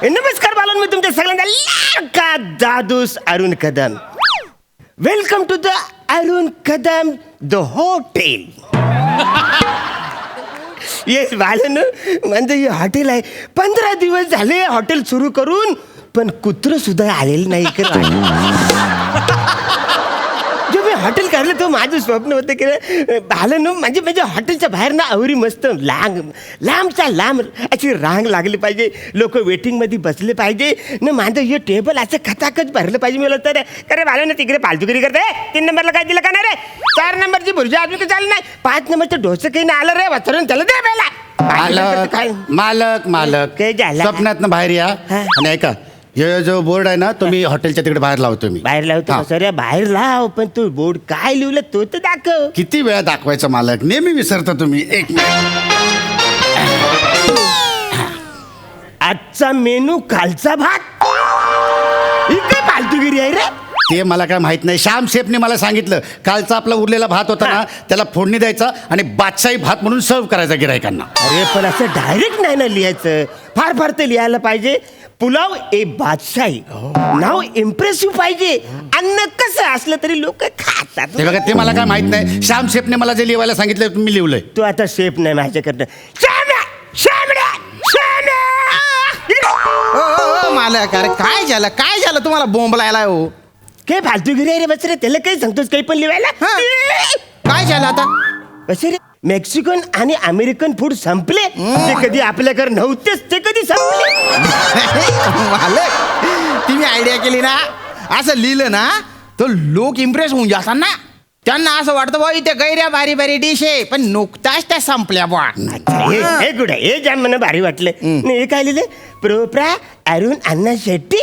नमस्कार बालन, मी तुमच्या सगळ्यांचा लाडका दादूस Arun Kadam. Welcome to the Arun Kadam the hotel. Yes Balan, म्हणजे हे हॉटेल आहे. 15 दिवस झाले हॉटेल सुरू करून, पण कुत्र सुद्धा आलेलं नाही इकडे. जो मी हॉटेल काढलं तो माझं स्वप्न होतं की बालन, म्हणजे म्हणजे हॉटेलच्या बाहेर ना अवरी मस्त लांबच्या लांब अशी रांग लागली पाहिजे, लोक वेटिंगमध्ये बसले पाहिजे ना, माझं हे टेबल असं खचाखच भरलं पाहिजे. मी तर अरे बालन तिकडे फालतुगिरी करते. 3 नंबरला काय दिलं का नाही रे? 4 नंबरची भुर्जी अजून काही चालू नाही. 5 नंबरचं डोसं काही नाही आलं रे, वाचरून त्याला दे पहिला. मालक मालक काय झालं? स्वप्नात बाहेर या आणि ऐका, हे जो बोर्ड आहे ना तुम्ही हॉटेलच्या तिकडे बाहेर लावतो. मी बाहेर लावतो सर, बाहेर लाव, पण तू बोर्ड काय लिहिलं तो तर दाखव. किती वेळा दाखवायचं मालक, नेहमी विसरता तुम्ही. एक आजचा मेनू कालचा भात. ही काय फालतूगिरी आहे रे? ते मला काय माहित नाही. श्याम शेफने मला सांगितलं, कालचा आपला उरलेला भात होता ना, त्याला फोडणी द्यायचा आणि बादशाही भात म्हणून सर्व करायचा गिरायकांना. अरे पण असं डायरेक्ट नाही ना लिहायचं, फार फार ते लिहायला पाहिजे. पुलाव ए बादशाही, नाव इम्प्रेसिव्ह पाहिजे. अन्न कसं असलं तरी लोक खातात. ते बघा, ते मला काय माहित नाही. श्याम शेफने मला जे लिहायला सांगितलं मी लिहिलंय. तू आता शेफ नाही माझ्याकडनं. मालक, अरे काय झालं तुम्हाला बोंबलायला हो? काय फालतूगिरी आहे रे? बस रे, त्याला काही सांगतोस काही पण लिहायला. काय झालं आता? बस रे, मेक्सिकन आणि अमेरिकन फूड संपले. ते कधी आपल्याकडे नव्हतेच, ते कधी संपले. मालक, तुम्ही आयडिया केली ना, असं लिहिलं ना तर लोक इम्प्रेस होऊन जातात ना. त्यांना असं वाटतं बा इथे गैऱ्या भारी भारी डिश आहे, पण नुकताच त्या संपल्या बा. हे गुड आहे, हे जाम मला भारी वाटलं. नाही, हे काय लिहिलं? प्रोप्रा अरुण अण्णा शेट्टी.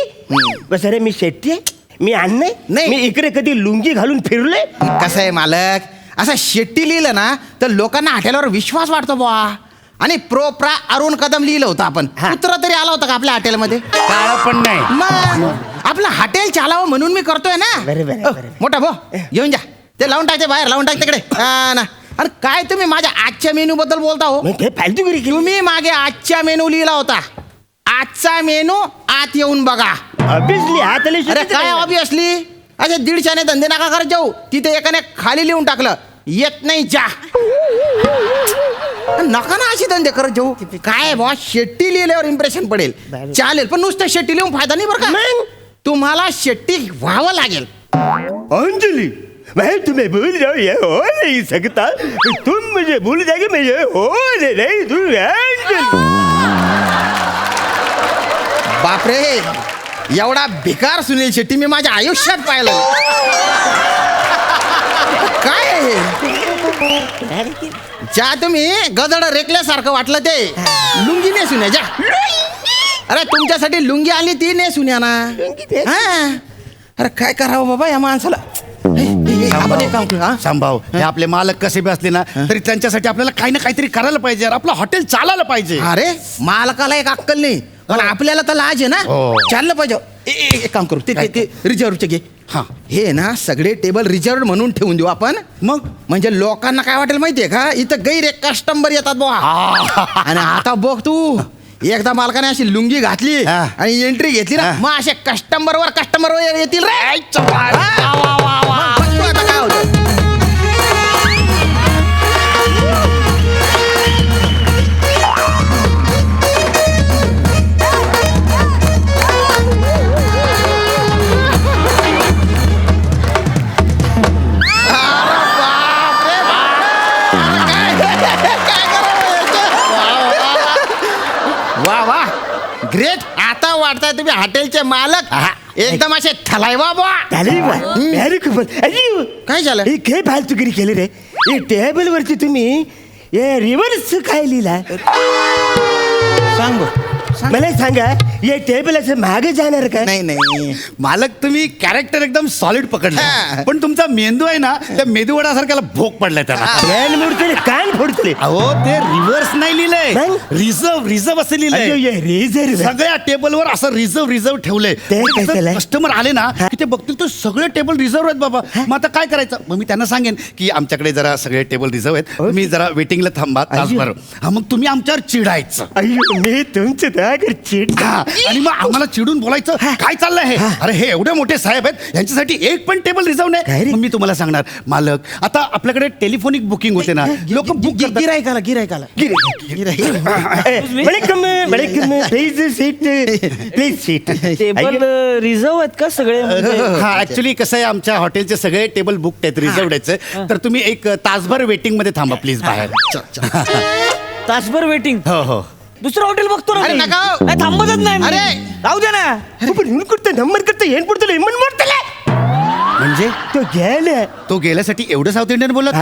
बस रे, मी शेट्टी आहे, मी अण्णा नाही. मी इकडे कधी लुंगी घालून फिरलोय? कसं आहे मालक, असं शेट्टी लिहिलं ना तर लोकांना हॉटेलवर विश्वास वाटतो बुवा. आणि प्रोप्रा अरुण कदम लिहिलं होतं आपण, कुत्रा तरी आला होता का आपल्या हॉटेलमध्ये? काळ पण नाही. मग आपलं हॉटेल चालावं म्हणून मी करतोय ना. बरोबर. मोठा भाऊ येऊन जा, ते लावून टाकते बाहेर, लावून टाक तिकडे. ना अरे काय तुम्ही माझ्या आजच्या मेनू बद्दल बोलता हो? हे फालतूगिरी केली. तुम्ही मागे आजच्या मेनू लिहिला होता. आजचा मेनू आत येऊन बघा. ऑब्विसली हात आले. अरे काय ऑब्विसली, असे 150 धंदे नका करत जाऊ. तिथे एकाने खाली लिहून टाकलं, येत नाही जा. नका ना अशी धंदे करत जाऊ. काय बॉस, शेट्टी लिहिल्यावर इम्प्रेशन पडेल, चालेल, पण नुसतं शेट्टी लिहून फायदा नाही बरं का. तुम्हाला शेट्टी व्हावं लागेल. अंजलि, मैं तुम्हें भूल जाओ ये हो नहीं सकता. तुम मुझे भूल जाओगे, मैं ये हो नहीं. तुम अंजलि. बापरे, एवढा बेकार सुनील शेट्टी मी माझ्या आयुष्यात पाहिलं. काय आहे? ज्या तुम्ही गदड रेकल्यासारखं वाटलं ते लुंगी ने सुन्या जा. अरे तुमच्यासाठी लुंगी आली ती ने सुन्या ना. अरे काय करावं बाबा या माणसाला. आपण एक काम करू. संभाव, हे आपले मालक कसे बी असले ना तरी त्यांच्यासाठी आपल्याला काही ना काहीतरी करायला पाहिजे. आपलं हॉटेल चालायला पाहिजे. अरे मालकाला एक अक्कल नाही, पण आपल्याला तर लाज आहे ना. चाललं पाहिजे. एक काम करू, ते रिझर्वचे घे. हा, हे ना सगळे टेबल रिझर्व म्हणून ठेवून देऊ आपण. मग म्हणजे लोकांना काय वाटेल माहितीये का, इथं गैर एक कस्टमर येतात बुवा. आणि आता बघ तू, एकदा मालकाने अशी लुंगी घातली आणि एंट्री घेतली ना, मग असे कस्टमर येतील रे. आता काय होतं? वा वा, ग्रेट. आता वाटताय तुम्ही हॉटेलचे मालक. एकदम असे थलाय बाबा. काय झालं? हे काय फालतूगिरी केली रे? हे टेबल वरती तुम्ही हे रिव्हर्स काय लिहिला? सांग बघ. मला सांगा, हे टेबल असं मागे जाणार का? नाही मालक, तुम्ही कॅरेक्टर एकदम सॉलिड पकडलं, पण तुमचा मेंदू आहे ना त्या मेदूवडासारख्याला भोग पडलाय त्याला. कान फोडतले. अहो, ते रिव्हर्स नाही लिहिलंय, मग? रिझर्व असं लिहिलंय. रिझर्व सगळ्या टेबलवर असं रिझर्व ठेवलंय. कस्टमर आले ना की ते बघतील तर सगळे टेबल रिझर्व आहेत बाबा. मग आता काय करायचं? मग मी त्यांना सांगेन की आमच्याकडे जरा सगळे टेबल रिझर्व आहेत, तुम्ही जरा वेटिंगला थांबा तासभर. मग तुम्ही आमच्यावर चिडायचं. अय्यो, मी तुमचं चिडा. आणि मग आम्हाला चिडून बोलायचं काय चाललंय हे अरे हे एवढे मोठे साहेब आहेत यांच्यासाठी एक पण टेबल रिझर्व काय नाही रे? मग मी तुम्हाला सांगणार मालक आता आपल्याकडे टेलिफोनिक बुकिंग होते ना लोक बुक करतात गिरायकाला welcome please seat please seat table reserve आहेत का सगळे हा ऍक्च्युली कसं आहे आमच्या हॉटेलचे सगळे टेबल बुक आहेत रिझर्व तर तुम्ही एक तासभर वेटिंग मध्ये थांबा प्लीज बाहेर तासभर वेटिंग हो हो दुसरं हॉटेल बघतो ना अरे मी. नका हो. नाही, थांबतच नाही मी. अरे. राहू दे ना नंबर करते येण पडतो मन मोडतले म्हणजे तो घ्यायला तो गेल्यासाठी एवढं साऊथ इंडियन बोलत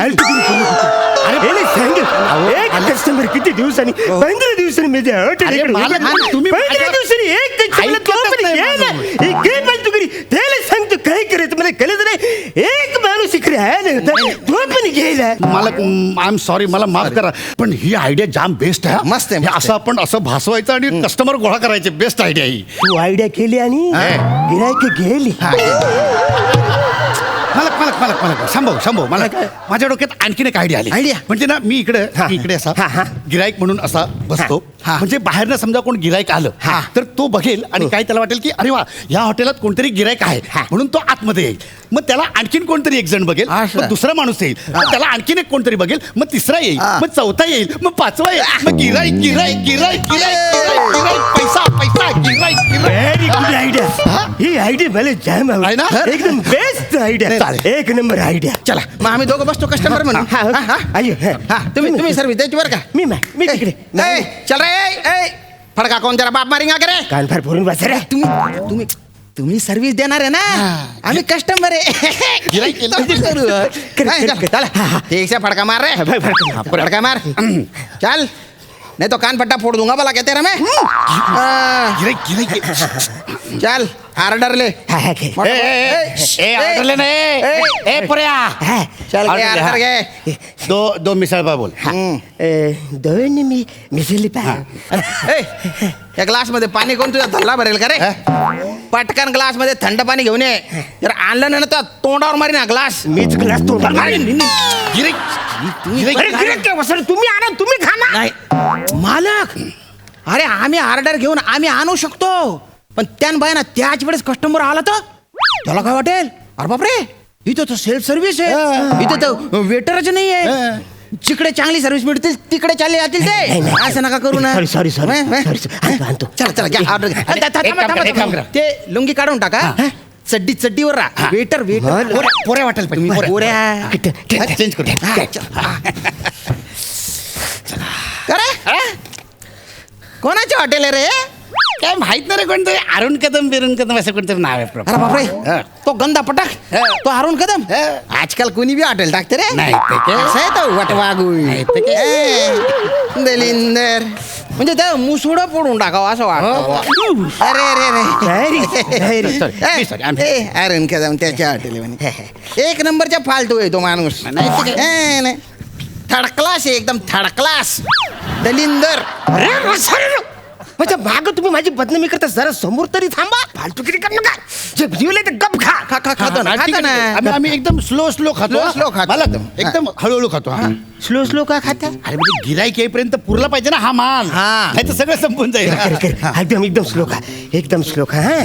कस्टमर किती दिवसांनी 15 दिवसांनी माझ्या अरे मालक, तुम्ही 15 दिवसांनी एक ऐकतच नाही फालतू करी त्याला सांगतो काय करायचं मला कळत नाही एक माणूस इकडे आहे ना तो पण घ्यायला मला आय एम सॉरी मला माफ करा पण ही आयडिया जाम बेस्ट आहे मस्त आहे, हे मस्त असं आपण असं भासवायचं आणि कस्टमर गोळा करायचे बेस्ट आयडिया ही तू आयडिया केली आणि गिरायक गेली मालक मालक मालक मालक शंभो मला माझ्या डोक्यात आणखीन एक आयडिया आली Idea? म्हणजे ना मी इकडे असा गिराईक म्हणून असा बसतो म्हणजे बाहेरनं समजा कोण गिराईक आलं तर तो बघेल आणि काय त्याला वाटेल की अरे वा या हॉटेलात कोणतरी गिराईक आहे म्हणून तो आतमध्ये येईल मग त्याला आणखीन कोणतरी एक जण बघेल मग दुसरा माणूस येईल मग त्याला आणखीन एक कोणतरी बघेल मग तिसरा येईल मग चौथा येईल मग पाचवा येईल मग गिराईक गिराईक गिराईक गिराईक गिराईक पैसा पैसा गिराईक व्हेरी गुड आयडिया ही आयडिया मला जाम आहे ना? आवडली. एकदम बेस्ट आयडिया एक नंबर आयडिया चला मग आम्ही दोघं बसतो कस्टमर म्हणून तुम्ही सर्विस द्यायची बरं का मी तिकडे ए, चल रे ए, फडका कोण जरा बाप मारिंगा करे कान फार फोडून बसा रे तुम्ही तुम्ही सर्व्हिस देणार आहे ना आम्ही कस्टमर आहे गिऱ्हाईक केलं. तसंच करू. काय, चल, चल. ठीक से फड़का मार रे फड़का मार चल नहीं तो कान पट्टा फोड़ दूंगा भला कहते रहे मैं गिराईक गिराईक चल ऑर्डर ले ऑर्डर लेना ए पुऱ्या चल Order गए ले, ऑर्डर गए दो मिसळ पाव बोल दोन मी मिसळली पाय या ग्लास मध्ये पाणी कोण तुझा धल्ला भरेल का रे पटकन ग्लास मध्ये थंड पाणी घेऊन ये जर आणलं ना तर तोंडावर मारी ना ग्लास मीच ग्लास तोंडावर मारीन. तुम्ही आणा तुम्ही खा ना नाही मालक अरे आम्ही ऑर्डर घेऊन आम्ही आणू शकतो पण त्यान बाय ना त्याच वेळेस कस्टमर आला तर त्याला काय वाटेल अरे बापरे इथं तर सेल्फ सर्व्हिस आहे इथं तर वेटरच नाही आहे जिकडे चांगली सर्व्हिस मिळतील तिकडे चालले जातील ते असं नका करू ना सॉरी आणतो चला चला घ्या ऑर्डर ते लुंगी काढून टाका चड्डीवर राहा वेटर पोऱ्या वाटेल पण चेंज करू कोणाचे हॉटेल आहे रे काय माहित नाही रे कोणतरी अरुण कदम असं कोणतरी नाव आहे अरे बापरे तो गंदा पटाक तो अरुण कदम आजकाल कोणी बी हॉटेल टाकते रे नाही ते काय. असं आहे तो वटवागू दलिंदर म्हणजे ते मुसुडं फोडून टाकावं असं वाटतं अरे अरुण कदम त्याच्या हॉटेल एक नंबरच्या फालतू आहे तो माणूस नाही थर्ड क्लास आहे एकदम थर्ड क्लास दलिंदर माझ्या माग तुम्ही माझी बदनामी करता जरा समोर तरी थांबा फालतू किती करू नका जे जीवले ते गप खा खातो ना आम्ही एकदम स्लो खातो Slow खातो. मला एकदम हळूहळू खातो स्लो का खाता अरे म्हणजे गिराईक येईपर्यंत पुरला पाहिजे ना हा माल हा. नाही तर सगळं संपून जाईल एकदम स्लो खा हा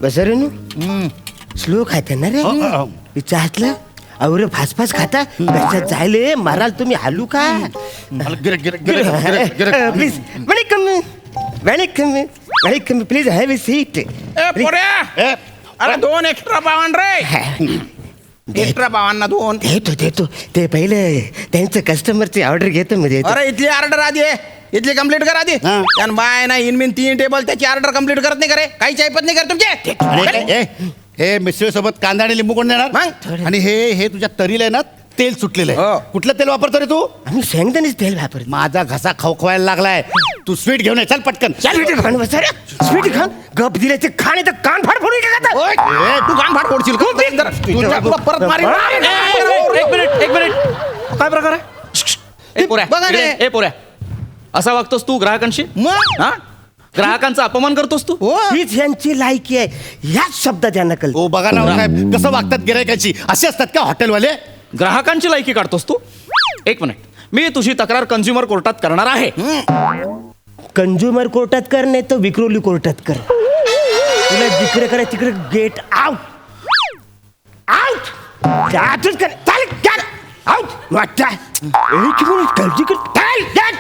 बस रे नु स्लो खाते ना रे विचार हातलं अवरे फास खाता कशात जायले माराल तुम्ही हालू का please welcome please have a seat अरे 2 एक्स्ट्रा पावन रे एक्स्ट्रा पावांना 2 देतो ते पहिले त्यांचं कस्टमरची ऑर्डर घेतो मी देतो अरे इथली ऑर्डर आधी आहे इथली कंप्लीट कर आधी त्यान बाय ना इनमिन 3 टेबल त्याची ऑर्डर कंप्लीट करत नाही करे काही चायपत नाही कर तुमचे हे मिसळ सोबत कांदा आणि लिंबू कोण देणार मग? आणि हे तुझ्या तरीला आहे ना तेल सुटलेलं हो. आहे कुठलं तेल वापरतो रे तू आम्ही शेंगदाणेच तेल वापरतो माझा घसा खवखवायला लागलाय तू स्वीट घेऊन ये चल पटकन स्वीट खान बस रे स्वीट खान गप दिल्याचे खाणे तर कान फाड फोडून टाकतात तू कान फाट फोडशील का? तुला परत मारीन. एक मिनिट काय प्रकार आहे बघा रे. ए पोऱ्या असा वागतोस तू ग्राहकांशी मग? हा ग्राहकांचा अपमान करतोस तू हो. हीच यांची लायकी आहे ह्याच शब्दात यांना कळतं ओ बघा ना साहेब कसं वागतात गिरायकाची असे असतात का हॉटेलवाले ग्राहकांची लायकी काढतोस तू एक मिनिट मी तुझी तक्रार कंझ्युमर कोर्टात करणार आहे कंझ्युमर कोर्टात कर नाही तर विक्रोली कोर्टात कर. तुला जिकडे करा तिकडे गेट आउट. आउट आतच कर. चाल गेट आउट. वाटतं एक मिनिट काळजी कर. चाल गेट.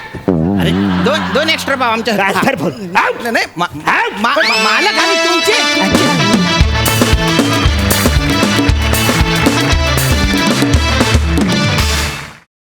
अरे दोन एक्स्ट्रा पाव आमच्या ट्रान्सफर फोन आउट. नाही मालक आम्ही तुमचे